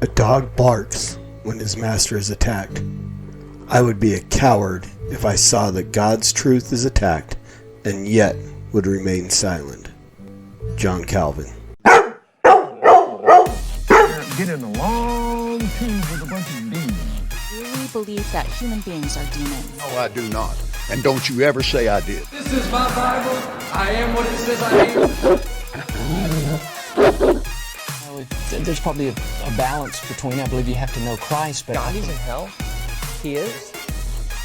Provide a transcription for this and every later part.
A dog barks when his master is attacked. I would be a coward if I saw that God's truth is attacked and yet would remain silent. John Calvin. Get in a long tube with a bunch of demons. Really believe that human beings are demons. No, I do not. And don't you ever say I did. This is my Bible. I am what it says I am. There's probably a balance between, I believe you have to know Christ, but God is in hell. He is.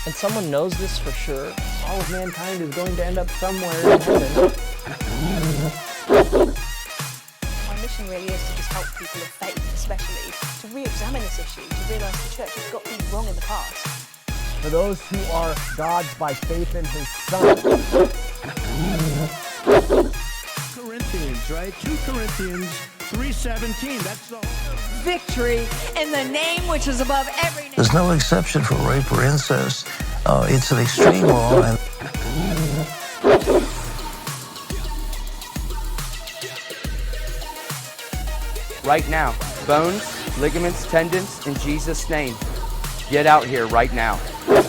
And someone knows this for sure. all of mankind is going to end up somewhere in heaven. My mission really is to just help people of faith, especially, to re-examine this issue, to realise the church has got things wrong in the past. For those who are God's by faith in His Son. Corinthians, right? 2 Corinthians 3:17. That's the victory in the name which is above every name. There's no exception for rape or incest. It's an extreme law. And right now, bones, ligaments, tendons, in Jesus' name. Get out here right now. So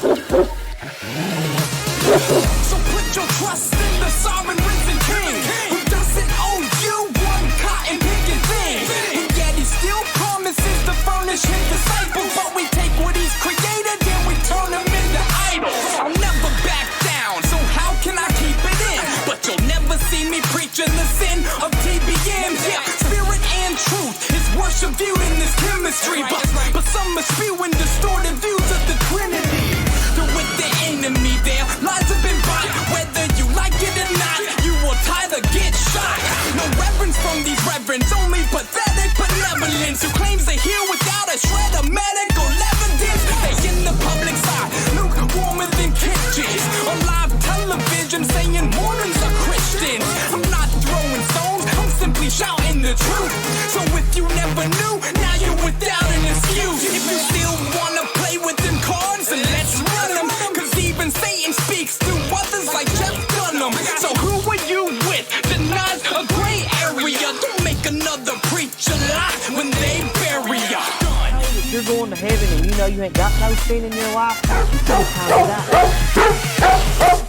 put your trust in the sovereign risen King, who doesn't owe you one cotton picking thing. And yet he still promises to furnish his disciples, but we take what he's created and we turn him into idols. I'll never back down, so how can I keep it in? But you'll never see me preaching the sin of TBM. Yeah, spirit and truth is worship viewed in this chemistry, but some are spewing distorted views of the Trinity. With the enemy there, lies have been bought. Whether you like it or not, you will either get shot. No reverence from these reverends, only pathetic benevolence who claims to heal without a shred of medical evidence. They in the public side, lukewarmer than kitchens. On live television saying Mormons are Christians. I'm not throwing stones, I'm simply shouting the truth. So if you never knew, now you're without an excuse. If you still wanna play with them cards, then let's run them. Cause even Satan speaks through others like Jeff Dunham. So who are you with? Denies a gray area. Don't make another preacher lie when they bury ya. If you're going to heaven and you know you ain't got no sin in your life, you take time to die.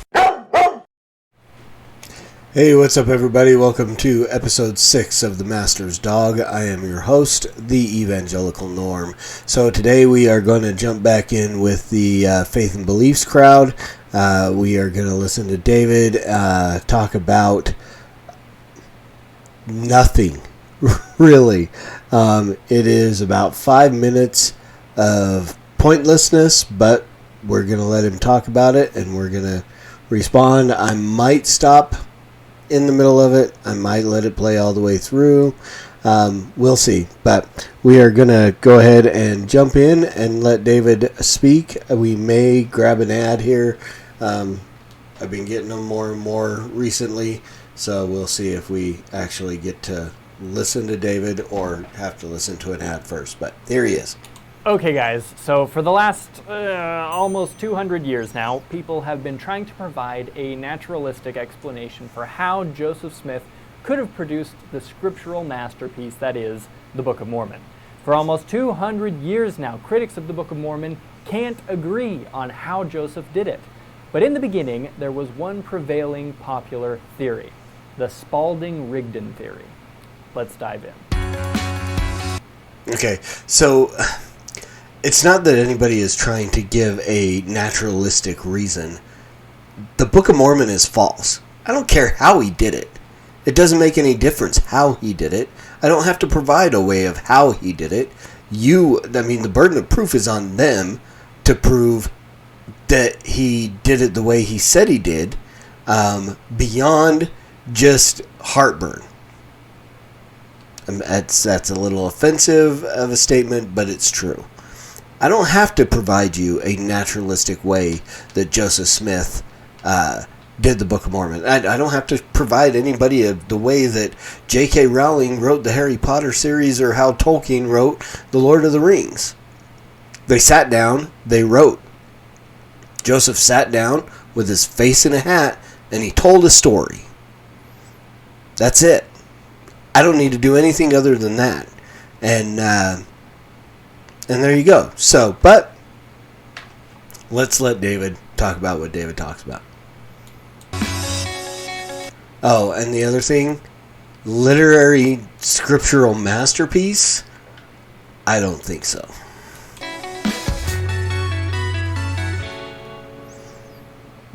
Hey, what's up everybody? Welcome to episode 6 of The Master's Dog. I am your host, the Evangelical Norm. So today we are going to jump back in with the Faith and Beliefs crowd. We are going to listen to David talk about nothing, really. It is about 5 minutes of pointlessness, but we're going to let him talk about it and we're going to respond. I might stop in the middle of it. I might let it play all the way through. We'll see. But we are going to go ahead and jump in and let David speak. We may grab an ad here. I've been getting them more and more recently. So we'll see if we actually get to listen to David or have to listen to an ad first. But here he is. Okay guys, so for the last almost 200 years now, people have been trying to provide a naturalistic explanation for how Joseph Smith could have produced the scriptural masterpiece that is the Book of Mormon. For almost 200 years now, critics of the Book of Mormon can't agree on how Joseph did it. But in the beginning, there was one prevailing popular theory, the Spalding-Rigdon theory. Let's dive in. Okay, so it's not that anybody is trying to give a naturalistic reason. The Book of Mormon is false. I don't care how he did it. It doesn't make any difference how he did it. I don't have to provide a way of how he did it. The burden of proof is on them to prove that he did it the way he said he did, beyond just heartburn. That's a little offensive of a statement, but it's true. I don't have to provide you a naturalistic way that Joseph Smith did the Book of Mormon. I don't have to provide anybody the way that J.K. Rowling wrote the Harry Potter series or how Tolkien wrote The Lord of the Rings. They sat down, they wrote. Joseph sat down with his face in a hat and he told a story. That's it. I don't need to do anything other than that. And And there you go. So, but let's let David talk about what David talks about. Oh, and the other thing, literary scriptural masterpiece? I don't think so.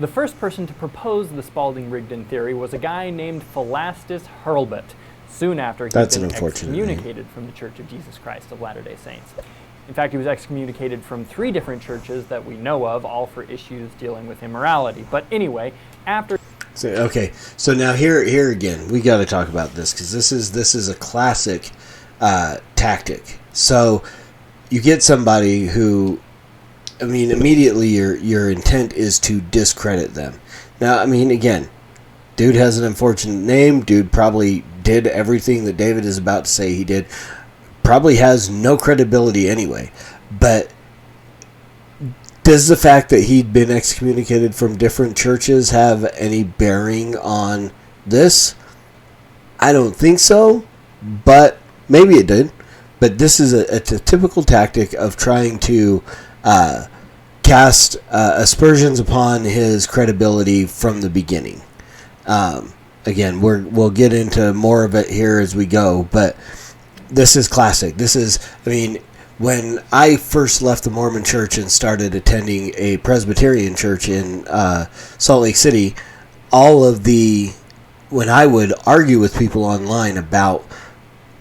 The first person to propose the Spalding-Rigdon theory was a guy named Philastus Hurlbut, soon after he'd been excommunicated from the Church of Jesus Christ of Latter-day Saints. In fact, he was excommunicated from 3 different churches that we know of, all for issues dealing with immorality. But anyway, after... So now here again, we got to talk about this, because this is a classic tactic. So you get somebody who, I mean, immediately your intent is to discredit them. Now, I mean, again, dude has an unfortunate name. Dude probably did everything that David is about to say he did. Probably has no credibility anyway. But does the fact that he'd been excommunicated from different churches have any bearing on this? I don't think so, but maybe it did. But this is a typical tactic of trying to cast aspersions upon his credibility from the beginning. Again, we'll get into more of it here as we go, but this is classic. This is, I mean, when I first left the Mormon Church and started attending a Presbyterian church in Salt Lake City, when I would argue with people online about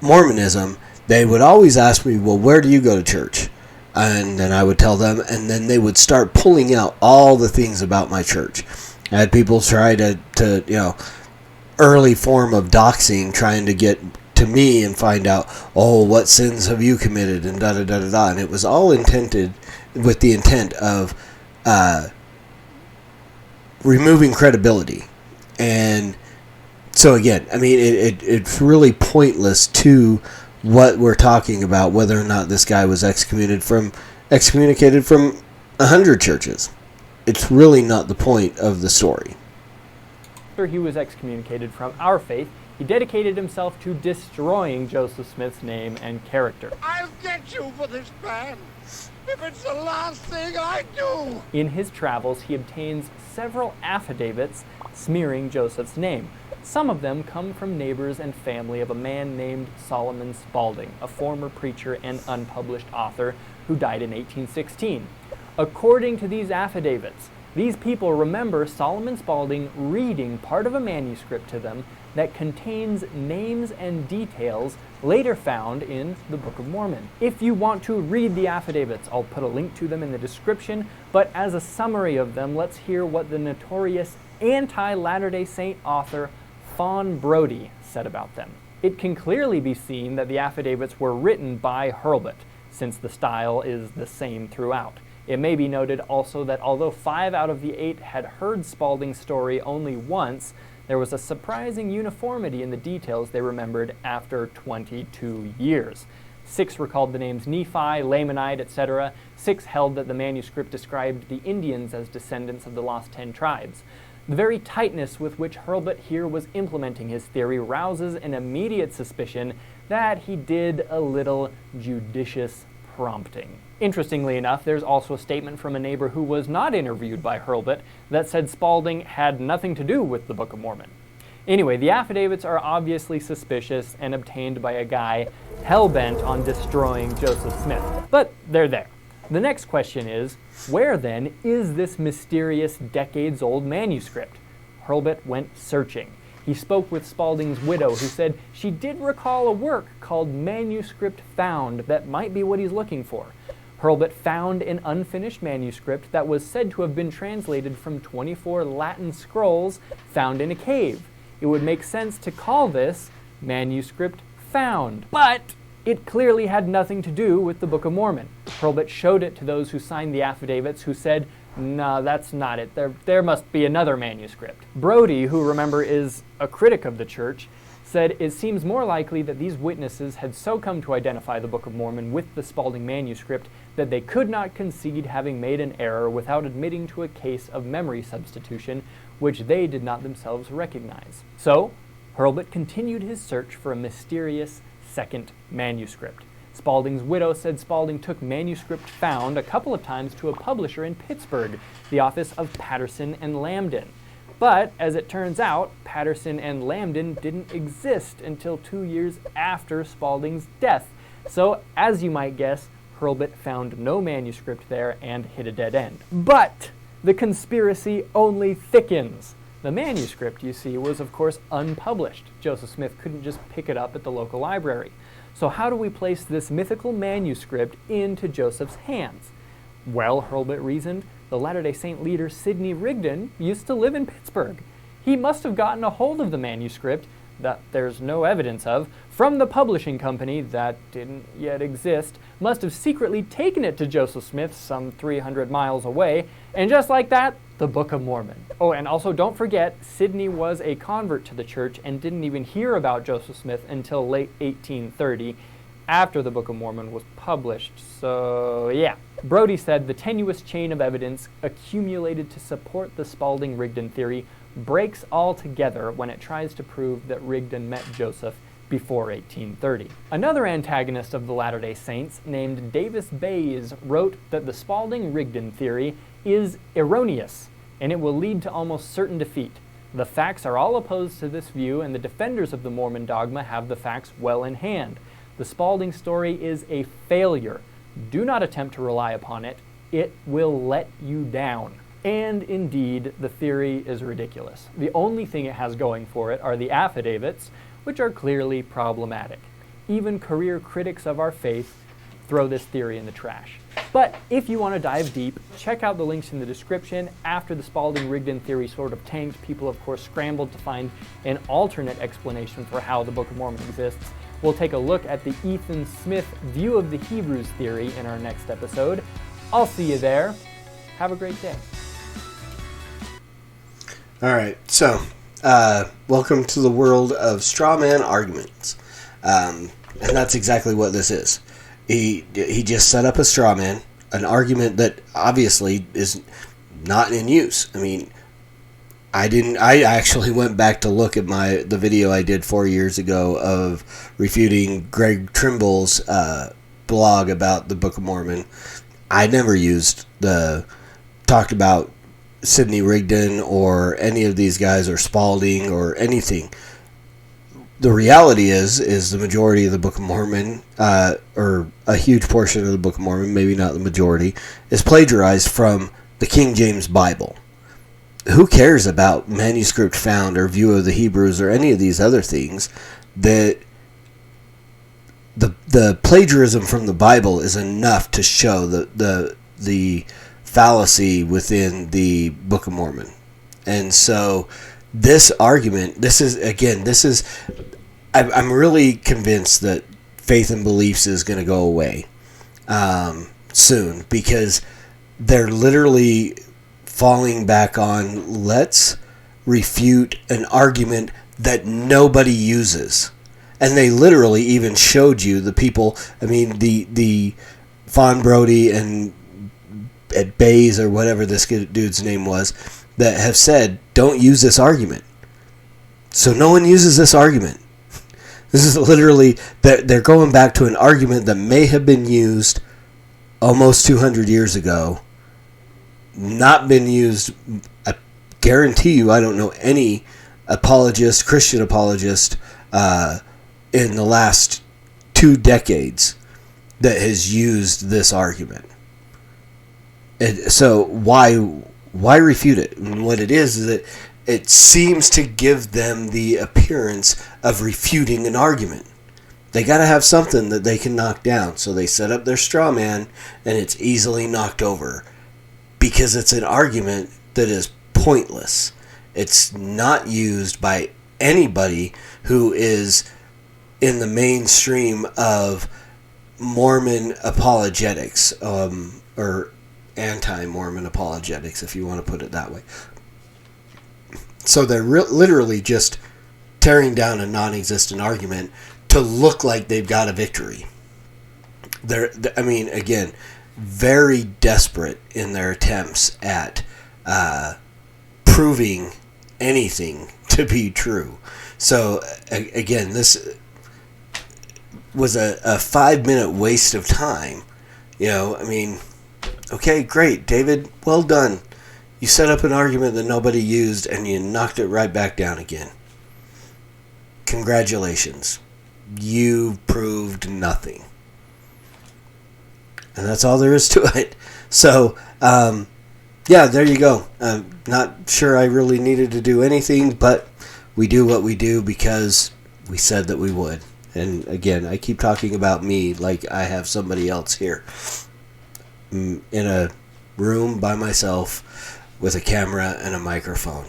Mormonism, they would always ask me, well, where do you go to church? And then I would tell them, and then they would start pulling out all the things about my church. I had people try to early form of doxing, trying to get to me and find out, oh, what sins have you committed, and da-da-da-da-da. And it was all intended with the intent of removing credibility. And so again, I mean, it's really pointless to what we're talking about, whether or not this guy was excommunicated from 100 churches. It's really not the point of the story. After he was excommunicated from our faith, he dedicated himself to destroying Joseph Smith's name and character. I'll get you for this plan, if it's the last thing I do. In his travels, he obtains several affidavits smearing Joseph's name. Some of them come from neighbors and family of a man named Solomon Spalding, a former preacher and unpublished author who died in 1816. According to these affidavits, these people remember Solomon Spalding reading part of a manuscript to them that contains names and details later found in the Book of Mormon. If you want to read the affidavits, I'll put a link to them in the description, but as a summary of them, let's hear what the notorious anti-Latter-day Saint author Fawn Brodie said about them. It can clearly be seen that the affidavits were written by Hurlbut, since the style is the same throughout. It may be noted also that although 5 out of the 8 had heard Spalding's story only once, there was a surprising uniformity in the details they remembered after 22 years. 6 recalled the names Nephi, Lamanite, etc. 6 held that the manuscript described the Indians as descendants of the lost 10 tribes. The very tightness with which Hurlbut here was implementing his theory rouses an immediate suspicion that he did a little judicious prompting. Interestingly enough, there's also a statement from a neighbor who was not interviewed by Hurlbut that said Spalding had nothing to do with the Book of Mormon. Anyway, the affidavits are obviously suspicious and obtained by a guy hell-bent on destroying Joseph Smith. But they're there. The next question is, where then is this mysterious decades-old manuscript? Hurlbut went searching. He spoke with Spalding's widow, who said she did recall a work called Manuscript Found that might be what he's looking for. Hurlbut found an unfinished manuscript that was said to have been translated from 24 Latin scrolls found in a cave. It would make sense to call this Manuscript Found, but it clearly had nothing to do with the Book of Mormon. Hurlbut showed it to those who signed the affidavits, who said, no, that's not it. There must be another manuscript. Brodie, who remember is a critic of the church, said it seems more likely that these witnesses had so come to identify the Book of Mormon with the Spalding manuscript that they could not concede having made an error without admitting to a case of memory substitution, which they did not themselves recognize. So, Hurlbut continued his search for a mysterious second manuscript. Spalding's widow said Spalding took manuscript found a couple of times to a publisher in Pittsburgh, the office of Patterson and Lambden. But, as it turns out, Patterson and Lambden didn't exist until 2 years after Spalding's death. So, as you might guess, Hurlbut found no manuscript there and hit a dead end. But the conspiracy only thickens. The manuscript, you see, was of course unpublished. Joseph Smith couldn't just pick it up at the local library. So how do we place this mythical manuscript into Joseph's hands? Well, Hurlbut reasoned, the Latter-day Saint leader Sidney Rigdon used to live in Pittsburgh. He must have gotten a hold of the manuscript, that there's no evidence of, from the publishing company that didn't yet exist, must have secretly taken it to Joseph Smith some 300 miles away, and just like that, the Book of Mormon. Oh, and also don't forget, Sidney was a convert to the church and didn't even hear about Joseph Smith until late 1830, after the Book of Mormon was published. So, yeah. Brodie said the tenuous chain of evidence accumulated to support the Spalding-Rigdon theory breaks altogether when it tries to prove that Rigdon met Joseph before 1830. Another antagonist of the Latter-day Saints, named Davis Bayes, wrote that the Spalding-Rigdon theory is erroneous, and it will lead to almost certain defeat. The facts are all opposed to this view, and the defenders of the Mormon dogma have the facts well in hand. The Spalding story is a failure. Do not attempt to rely upon it. It will let you down. And indeed, the theory is ridiculous. The only thing it has going for it are the affidavits, which are clearly problematic. Even career critics of our faith throw this theory in the trash. But if you want to dive deep, check out the links in the description. After the Spalding-Rigdon theory sort of tanked, people of course scrambled to find an alternate explanation for how the Book of Mormon exists. We'll take a look at the Ethan Smith view of the Hebrews theory in our next episode. I'll see you there. Have a great day. All right, so welcome to the world of straw man arguments, and that's exactly what this is. He just set up a straw man, an argument that obviously is not in use. I mean, I actually went back to look at the video I did 4 years ago of refuting Greg Trimble's blog about the Book of Mormon. I never talked about Sidney Rigdon or any of these guys or Spalding or anything. The reality is the majority of the Book of Mormon, or a huge portion of the Book of Mormon, maybe not the majority, is plagiarized from the King James Bible. Who cares about manuscript found or view of the Hebrews or any of these other things? That the plagiarism from the Bible is enough to show the fallacy within the Book of Mormon. And so this argument, I'm really convinced that faith and beliefs is going to go away soon, because they're literally falling back on, let's refute an argument that nobody uses. And they literally even showed you the people, I mean, the Fawn Brodie and at Bayes or whatever this dude's name was, that have said, don't use this argument. So no one uses this argument. This is literally, they're going back to an argument that may have been used almost 200 years ago, not been used. I guarantee you, I don't know any Christian apologist in the last 2 decades that has used this argument. So why refute it? And what it is that it seems to give them the appearance of refuting an argument. They got to have something that they can knock down. So they set up their straw man, and it's easily knocked over because it's an argument that is pointless. It's not used by anybody who is in the mainstream of Mormon apologetics, or anti-Mormon apologetics, if you want to put it that way. So they're literally just tearing down a non-existent argument to look like they've got a victory. Again, very desperate in their attempts at proving anything to be true. So again, was a 5-minute waste of time. You know, I mean, okay, great, David, well done. You set up an argument that nobody used and you knocked it right back down again. Congratulations. You proved nothing. And that's all there is to it. So, yeah, there you go. I'm not sure I really needed to do anything, but we do what we do because we said that we would. And again, I keep talking about me like I have somebody else here in a room by myself with a camera and a microphone.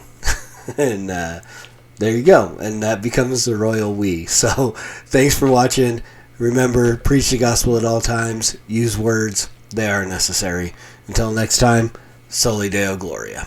And there you go. And that becomes the royal we. So thanks for watching. Remember, preach the gospel at all times. Use words. They are necessary. Until next time, Soli Deo Gloria.